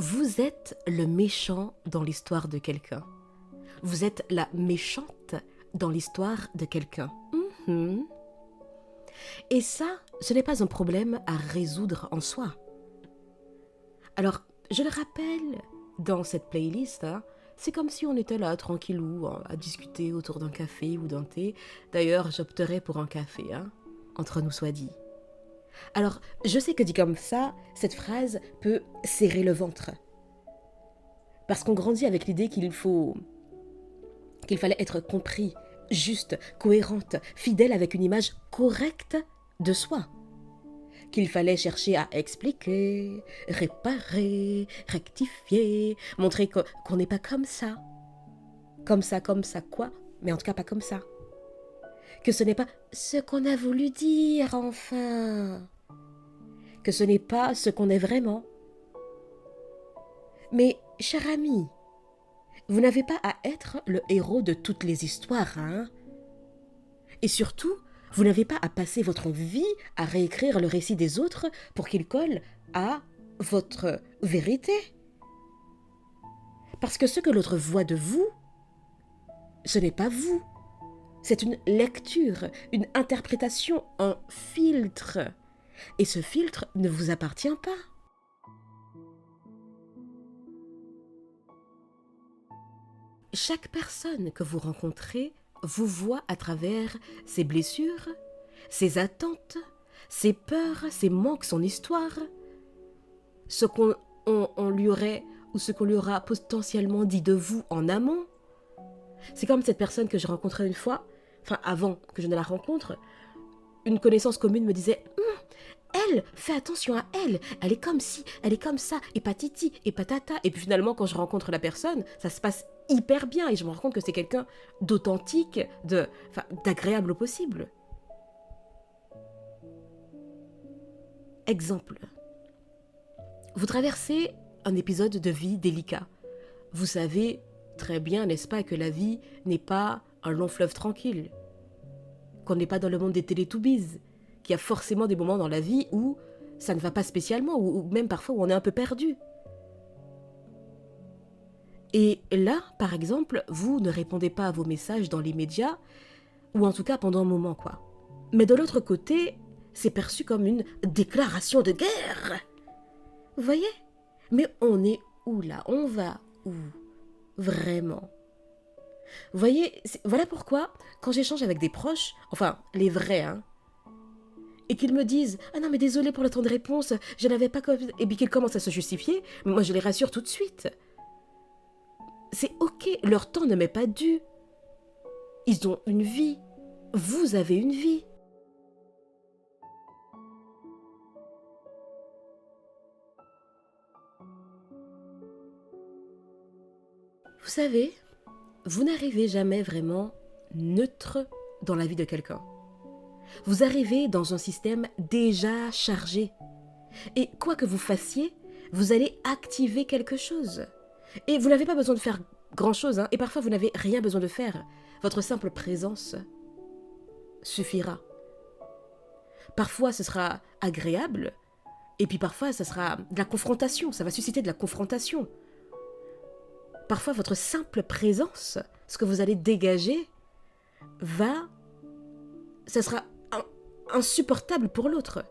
Vous êtes le méchant dans l'histoire de quelqu'un. Vous êtes la méchante dans l'histoire de quelqu'un. Mhm. Et ça, ce n'est pas un problème à résoudre en soi. Alors, je le rappelle, dans cette playlist, c'est comme si on était là, tranquillou, à discuter autour d'un café ou d'un thé. D'ailleurs, j'opterais pour un café, entre nous soit dit. Alors, je sais que dit comme ça, cette phrase peut serrer le ventre. Parce qu'on grandit avec l'idée qu'il fallait être compris, juste, cohérente, fidèle avec une image correcte de soi. Qu'il fallait chercher à expliquer, réparer, rectifier, montrer qu'on n'est pas comme ça. Comme ça, quoi? Mais en tout cas pas comme ça. Que ce n'est pas ce qu'on a voulu dire, enfin. Que ce n'est pas ce qu'on est vraiment. Mais, cher ami, vous n'avez pas à être le héros de toutes les histoires, Et surtout, vous n'avez pas à passer votre vie à réécrire le récit des autres pour qu'il colle à votre vérité. Parce que ce que l'autre voit de vous, ce n'est pas vous. C'est une lecture, une interprétation, un filtre. Et ce filtre ne vous appartient pas. Chaque personne que vous rencontrez vous voit à travers ses blessures, ses attentes, ses peurs, ses manques, son histoire, ce qu'on lui aurait ou ce qu'on lui aura potentiellement dit de vous en amont. C'est comme cette personne que j'ai rencontrée une fois, enfin avant que je ne la rencontre, une connaissance commune me disait elle, fais attention à elle, elle est comme ci, elle est comme ça, et patiti, et patata. Et puis finalement, quand je rencontre la personne, ça se passe hyper bien et je me rends compte que c'est quelqu'un d'authentique, d'agréable au possible. Exemple. Vous traversez un épisode de vie délicat. Vous savez très bien, n'est-ce pas, que la vie n'est pas un long fleuve tranquille, qu'on n'est pas dans le monde des Télétoobies, qu'il y a forcément des moments dans la vie où ça ne va pas spécialement, ou même parfois où on est un peu perdu. Et là, par exemple, vous ne répondez pas à vos messages dans les médias, ou en tout cas pendant un moment, quoi. Mais de l'autre côté, c'est perçu comme une déclaration de guerre. Vous voyez? Mais on est où là? On va où? Vraiment? Vous voyez, voilà pourquoi, quand j'échange avec des proches, enfin, les vrais, et qu'ils me disent « Ah non, mais désolé pour le temps de réponse, je n'avais pas comme... » et puis qu'ils commencent à se justifier, mais moi je les rassure tout de suite. C'est ok, leur temps ne m'est pas dû. Ils ont une vie. Vous avez une vie. Vous savez, vous n'arrivez jamais vraiment neutre dans la vie de quelqu'un. Vous arrivez dans un système déjà chargé. Et quoi que vous fassiez, vous allez activer quelque chose. Et vous n'avez pas besoin de faire grand-chose, et parfois vous n'avez rien besoin de faire. Votre simple présence suffira. Parfois ce sera agréable, et puis parfois ça sera de la confrontation, ça va susciter de la confrontation. Parfois votre simple présence, ce que vous allez dégager, ça sera insupportable pour l'autre.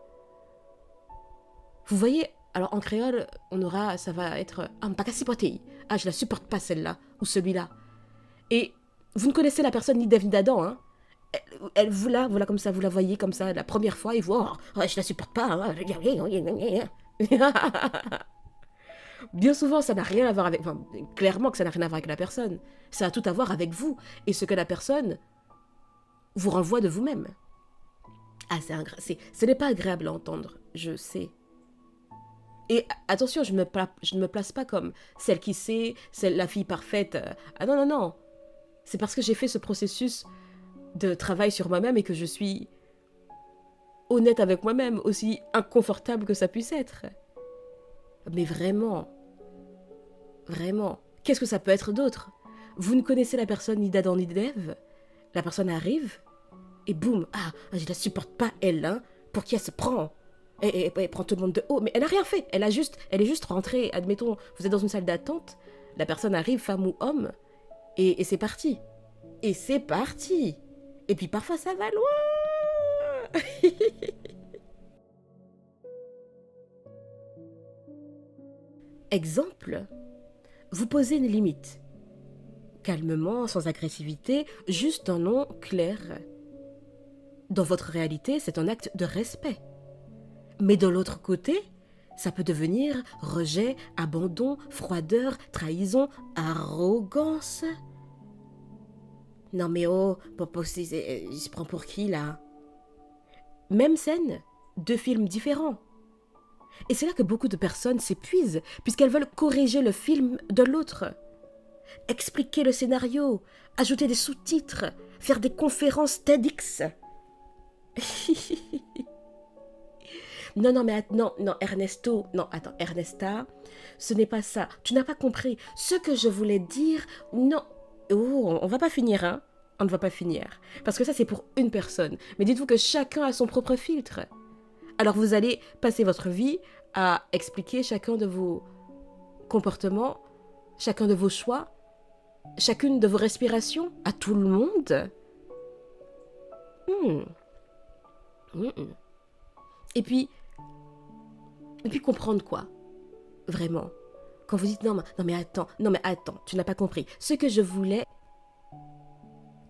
Vous voyez, alors en créole, ça va être pakasipotei. Ah, je la supporte pas celle-là ou celui-là. Et vous ne connaissez la personne ni d'Ève ni d'Adam, voilà comme ça, vous la voyez comme ça la première fois et vous, je la supporte pas. Bien souvent, ça n'a rien à voir avec, clairement que ça n'a rien à voir avec la personne. Ça a tout à voir avec vous et ce que la personne vous renvoie de vous-même. Ah, ce n'est pas agréable à entendre, je sais. Et attention, je ne me place pas comme celle qui sait, la fille parfaite. Ah non, non, non. C'est parce que j'ai fait ce processus de travail sur moi-même et que je suis honnête avec moi-même, aussi inconfortable que ça puisse être. Mais vraiment, qu'est-ce que ça peut être d'autre? Vous ne connaissez la personne ni d'Adam ni d'Ève. La personne arrive et boum, je la supporte pas elle, pour qui elle se prend. Elle prend tout le monde de haut, mais elle n'a rien fait. Elle est juste rentrée. Admettons, vous êtes dans une salle d'attente, la personne arrive, femme ou homme, et c'est parti. Et c'est parti. Et puis parfois ça va loin. Exemple, vous posez une limite. Calmement, sans agressivité, juste un nom clair. Dans votre réalité, c'est un acte de respect. Mais de l'autre côté, ça peut devenir rejet, abandon, froideur, trahison, arrogance. Non mais oh, Popo, il se prend pour qui là? Même scène, deux films différents. Et c'est là que beaucoup de personnes s'épuisent, puisqu'elles veulent corriger le film de l'autre. Expliquer le scénario, ajouter des sous-titres, faire des conférences TEDx. Non, Ernesto, non, attends, Ernesta, ce n'est pas ça. Tu n'as pas compris. Ce que je voulais dire, non. Oh, on va pas finir, hein. On ne va pas finir. Parce que ça, c'est pour une personne. Mais dites-vous que chacun a son propre filtre. Alors vous allez passer votre vie à expliquer chacun de vos comportements, chacun de vos choix, chacune de vos respirations à tout le monde. Et puis comprendre quoi? Vraiment. Quand vous dites non mais attends, tu n'as pas compris. Ce que je voulais,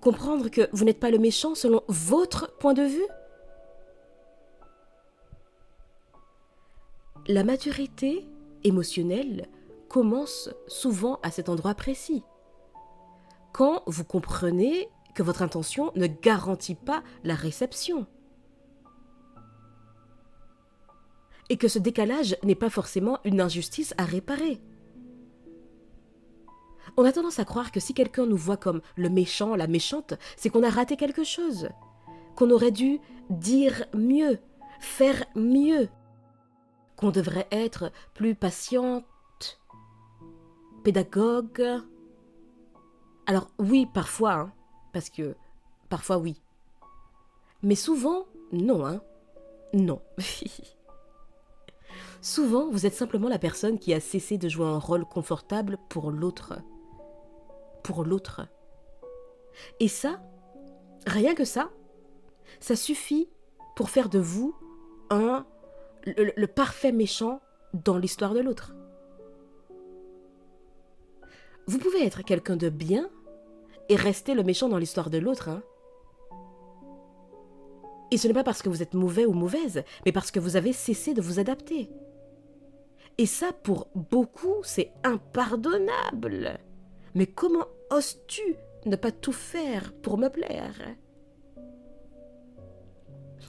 comprendre que vous n'êtes pas le méchant selon votre point de vue. La maturité émotionnelle commence souvent à cet endroit précis. Quand vous comprenez que votre intention ne garantit pas la réception. Et que ce décalage n'est pas forcément une injustice à réparer. On a tendance à croire que si quelqu'un nous voit comme le méchant, la méchante, c'est qu'on a raté quelque chose, qu'on aurait dû dire mieux, faire mieux, qu'on devrait être plus patiente, pédagogue. Alors oui, parfois, hein, parce que parfois oui. Mais souvent, non, hein. Non. Souvent, vous êtes simplement la personne qui a cessé de jouer un rôle confortable pour l'autre. Pour l'autre. Et ça, rien que ça suffit pour faire de vous le parfait méchant dans l'histoire de l'autre. Vous pouvez être quelqu'un de bien et rester le méchant dans l'histoire de l'autre, hein. Et ce n'est pas parce que vous êtes mauvais ou mauvaise, mais parce que vous avez cessé de vous adapter. Et ça, pour beaucoup, c'est impardonnable. Mais comment oses-tu ne pas tout faire pour me plaire?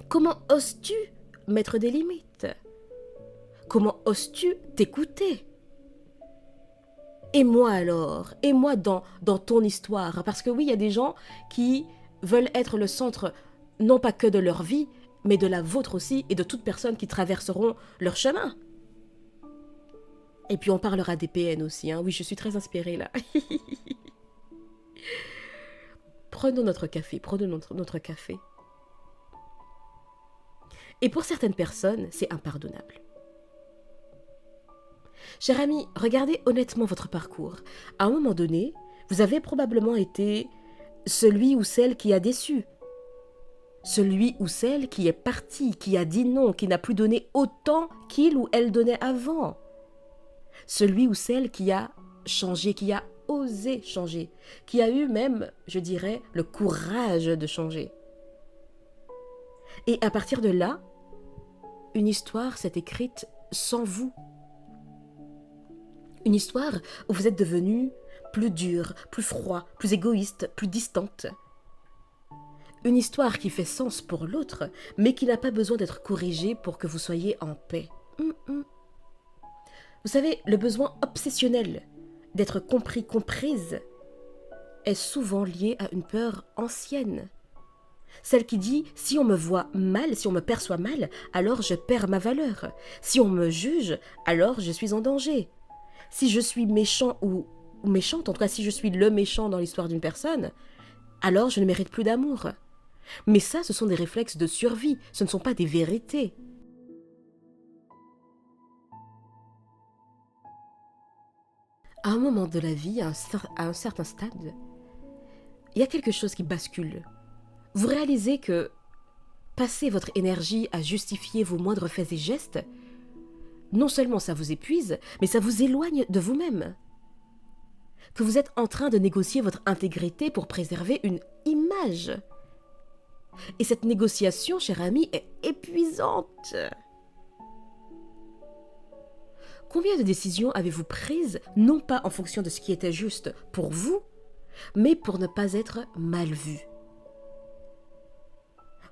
Comment oses-tu mettre des limites? Comment oses-tu t'écouter? Et moi alors? Et moi dans ton histoire? Parce que oui, il y a des gens qui veulent être le centre, non pas que de leur vie, mais de la vôtre aussi, et de toutes personnes qui traverseront leur chemin. Et puis on parlera des PN aussi, hein. Oui, je suis très inspirée là. Prenons notre café, notre café. Et pour certaines personnes, c'est impardonnable. Cher ami, regardez honnêtement votre parcours. À un moment donné, vous avez probablement été celui ou celle qui a déçu. Celui ou celle qui est parti, qui a dit non, qui n'a plus donné autant qu'il ou elle donnait avant. Celui ou celle qui a changé, qui a osé changer, qui a eu même, je dirais, le courage de changer. Et à partir de là, une histoire s'est écrite sans vous. Une histoire où vous êtes devenu plus dur, plus froid, plus égoïste, plus distante. Une histoire qui fait sens pour l'autre, mais qui n'a pas besoin d'être corrigée pour que vous soyez en paix. Vous savez, le besoin obsessionnel d'être compris, comprise, est souvent lié à une peur ancienne. Celle qui dit « si on me voit mal, si on me perçoit mal, alors je perds ma valeur. Si on me juge, alors je suis en danger. Si je suis méchant ou méchante, en tout cas si je suis le méchant dans l'histoire d'une personne, alors je ne mérite plus d'amour. » Mais ça, ce sont des réflexes de survie, ce ne sont pas des vérités. À un moment de la vie, à un certain stade, il y a quelque chose qui bascule. Vous réalisez que passer votre énergie à justifier vos moindres faits et gestes, non seulement ça vous épuise, mais ça vous éloigne de vous-même. Que vous êtes en train de négocier votre intégrité pour préserver une image. Et cette négociation, cher ami, est épuisante. Combien de décisions avez-vous prises, non pas en fonction de ce qui était juste pour vous, mais pour ne pas être mal vu?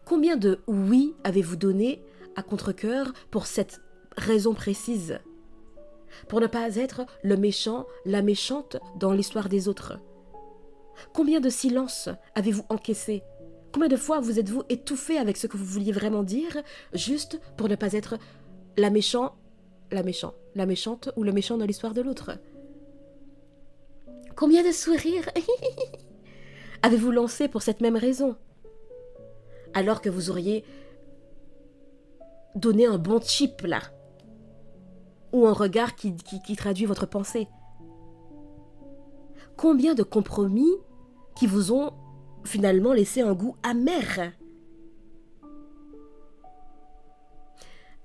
Combien de oui avez-vous donné à contre-cœur pour cette raison précise? Pour ne pas être le méchant, la méchante dans l'histoire des autres? Combien de silences avez-vous encaissé? Combien de fois vous êtes-vous étouffé avec ce que vous vouliez vraiment dire, juste pour ne pas être la méchante ou le méchant dans l'histoire de l'autre? Combien de sourires avez-vous lancé pour cette même raison, alors que vous auriez donné un bon chip là, ou un regard qui traduit votre pensée? Combien de compromis qui vous ont finalement laissé un goût amer?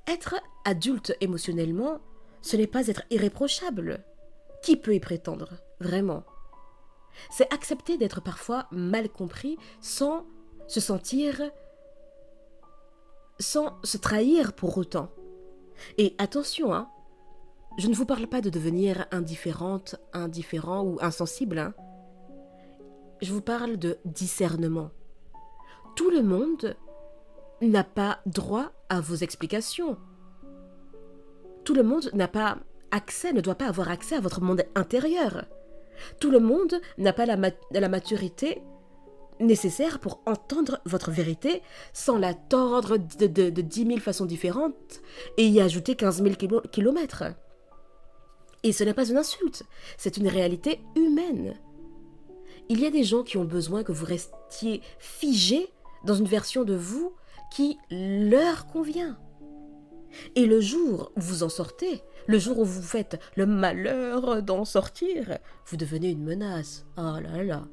Être adulte émotionnellement, ce n'est pas être irréprochable. Qui peut y prétendre, vraiment? C'est accepter d'être parfois mal compris sans se trahir pour autant. Et attention, hein, je ne vous parle pas de devenir indifférente, indifférent ou insensible. Hein. Je vous parle de discernement. Tout le monde n'a pas droit à vos explications. Tout le monde ne doit pas avoir accès à votre monde intérieur. Tout le monde n'a pas la maturité nécessaire pour entendre votre vérité sans la tordre de 10 000 façons différentes et y ajouter 15 000 kilomètres. Et ce n'est pas une insulte, c'est une réalité humaine. Il y a des gens qui ont besoin que vous restiez figés dans une version de vous qui leur convient. Et le jour où vous en sortez, le jour où vous faites le malheur d'en sortir, vous devenez une menace. Oh là là,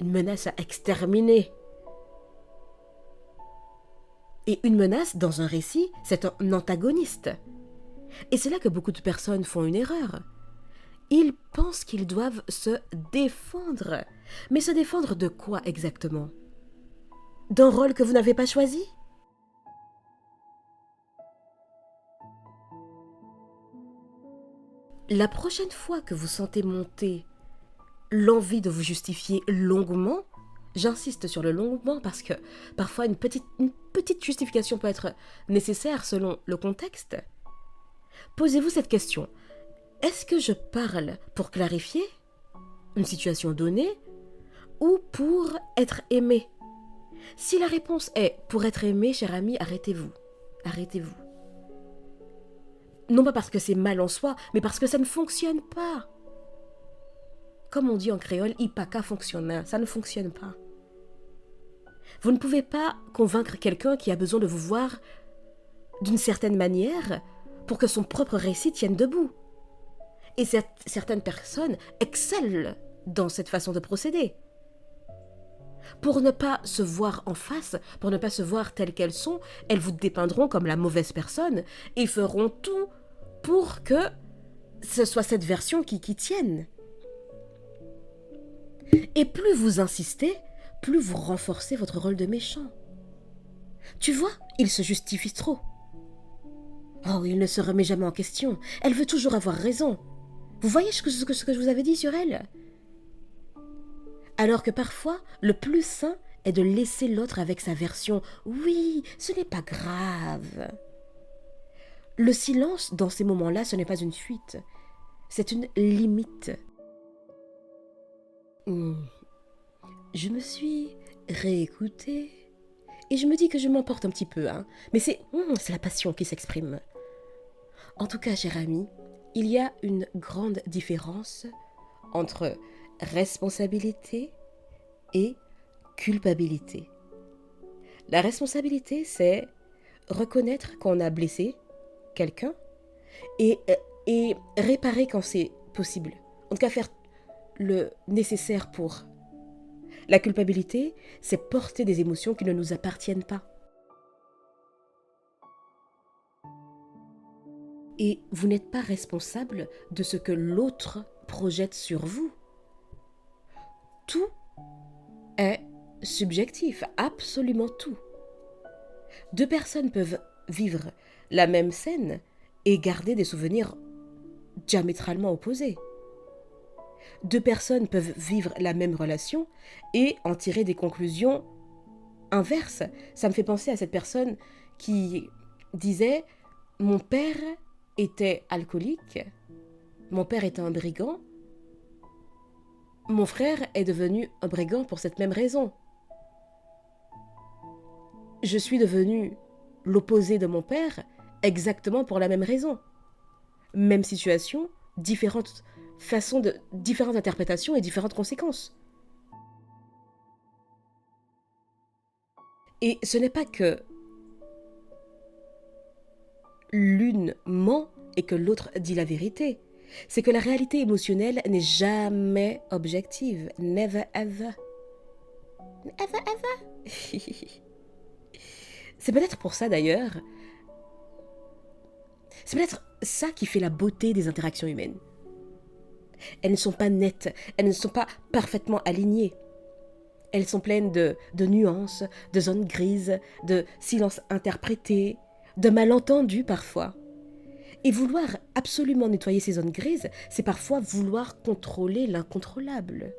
une menace à exterminer. Et une menace, dans un récit, c'est un antagoniste. Et c'est là que beaucoup de personnes font une erreur. Ils pensent qu'ils doivent se défendre. Mais se défendre de quoi exactement? D'un rôle que vous n'avez pas choisi? La prochaine fois que vous sentez monter l'envie de vous justifier longuement, j'insiste sur le longuement parce que parfois une petite justification peut être nécessaire selon le contexte, posez-vous cette question. Est-ce que je parle pour clarifier une situation donnée ou pour être aimé? Si la réponse est pour être aimé, cher ami, arrêtez-vous. Arrêtez-vous. Non pas parce que c'est mal en soi, mais parce que ça ne fonctionne pas. Comme on dit en créole, ipaka fonctionne, ça ne fonctionne pas. Vous ne pouvez pas convaincre quelqu'un qui a besoin de vous voir d'une certaine manière pour que son propre récit tienne debout. Et certaines personnes excellent dans cette façon de procéder. Pour ne pas se voir en face, pour ne pas se voir telles qu'elles sont, elles vous dépeindront comme la mauvaise personne et feront tout pour que ce soit cette version qui tienne. Et plus vous insistez, plus vous renforcez votre rôle de méchant. Tu vois, il se justifie trop. Oh, il ne se remet jamais en question. Elle veut toujours avoir raison. Vous voyez ce que je vous avais dit sur elle? Alors que parfois, le plus sain est de laisser l'autre avec sa version. Oui, ce n'est pas grave. Le silence, dans ces moments-là, ce n'est pas une fuite. C'est une limite. Je me suis réécoutée et je me dis que je m'emporte un petit peu, hein. Mais c'est la passion qui s'exprime. En tout cas, cher ami, il y a une grande différence entre responsabilité et culpabilité. La responsabilité, c'est reconnaître qu'on a blessé quelqu'un et réparer quand c'est possible. en tout cas faire le nécessaire pour. La culpabilité, c'est porter des émotions qui ne nous appartiennent pas. Et vous n'êtes pas responsable de ce que l'autre projette sur vous. Tout est subjectif, absolument tout. Deux personnes peuvent vivre la même scène et garder des souvenirs diamétralement opposés. Deux personnes peuvent vivre la même relation et en tirer des conclusions inverses. Ça me fait penser à cette personne qui disait « Mon père était alcoolique, mon père était un brigand, mon frère est devenu un brigand pour cette même raison. Je suis devenu l'opposé de mon père exactement pour la même raison. Même situation, différentes différentes interprétations et différentes conséquences. » Et ce n'est pas que l'une ment et que l'autre dit la vérité. C'est que la réalité émotionnelle n'est jamais objective. Never ever. Never ever. C'est peut-être pour ça d'ailleurs. C'est peut-être ça qui fait la beauté des interactions humaines. Elles ne sont pas nettes, elles ne sont pas parfaitement alignées. Elles sont pleines de nuances, de zones grises, de silences interprétés, de malentendus parfois. Et vouloir absolument nettoyer ces zones grises, c'est parfois vouloir contrôler l'incontrôlable.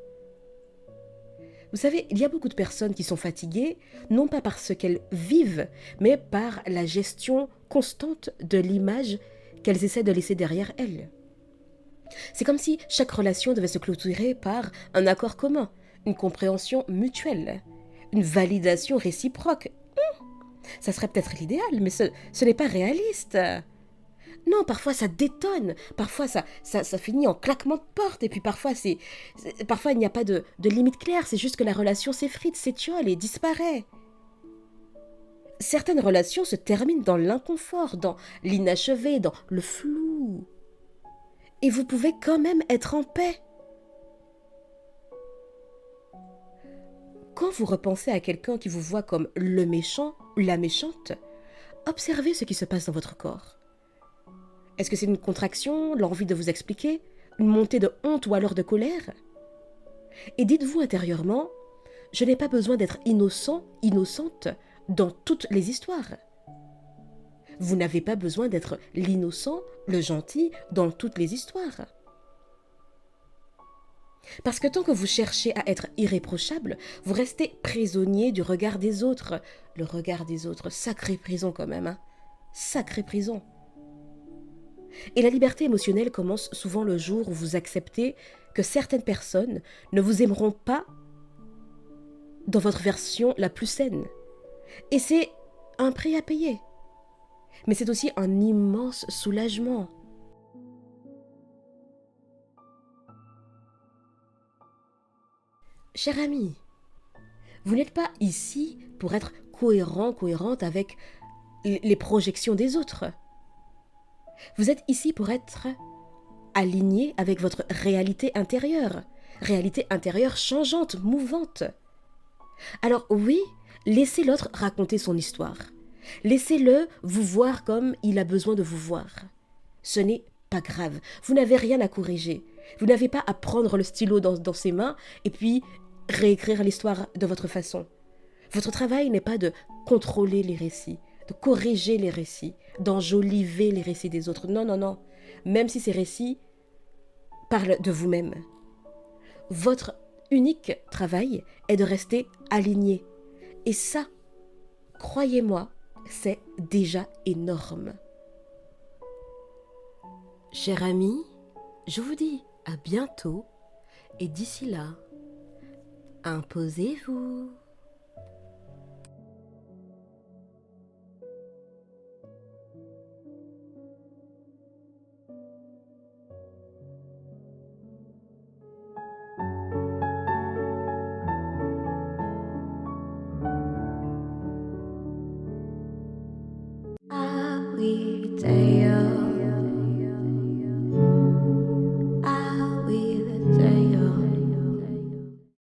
Vous savez, il y a beaucoup de personnes qui sont fatiguées, non pas par ce qu'elles vivent, mais par la gestion constante de l'image qu'elles essaient de laisser derrière elles. C'est comme si chaque relation devait se clôturer par un accord commun, une compréhension mutuelle, une validation réciproque. Ça serait peut-être l'idéal, mais ce n'est pas réaliste. Non, parfois ça détonne, parfois ça finit en claquement de porte, et puis parfois parfois il n'y a pas de limite claire, c'est juste que la relation s'effrite, s'étiole et disparaît. Certaines relations se terminent dans l'inconfort, dans l'inachevé, dans le flou. Et vous pouvez quand même être en paix. Quand vous repensez à quelqu'un qui vous voit comme le méchant ou la méchante, observez ce qui se passe dans votre corps. Est-ce que c'est une contraction, l'envie de vous expliquer, une montée de honte ou alors de colère? Et dites-vous intérieurement, je n'ai pas besoin d'être innocent, innocente dans toutes les histoires. Vous n'avez pas besoin d'être l'innocent, le gentil dans toutes les histoires. Parce que tant que vous cherchez à être irréprochable, vous restez prisonnier du regard des autres. Le regard des autres, sacrée prison quand même, hein. Sacrée prison. Et la liberté émotionnelle commence souvent le jour où vous acceptez que certaines personnes ne vous aimeront pas dans votre version la plus saine. Et c'est un prix à payer. Mais c'est aussi un immense soulagement. Cher ami, vous n'êtes pas ici pour être cohérent, cohérente avec les projections des autres. Vous êtes ici pour être aligné avec votre réalité intérieure changeante, mouvante. Alors oui, laissez l'autre raconter son histoire. Laissez-le vous voir comme il a besoin de vous voir. Ce n'est pas grave, vous n'avez rien à corriger. Vous n'avez pas à prendre le stylo dans ses mains et puis réécrire l'histoire de votre façon. Votre travail n'est pas de contrôler les récits, de corriger les récits, d'enjoliver les récits des autres. Non, non, non. Même si ces récits parlent de vous-même. Votre unique travail est de rester aligné. Et ça, croyez-moi, c'est déjà énorme. Cher ami, je vous dis à bientôt et d'ici là, imposez-vous. Every day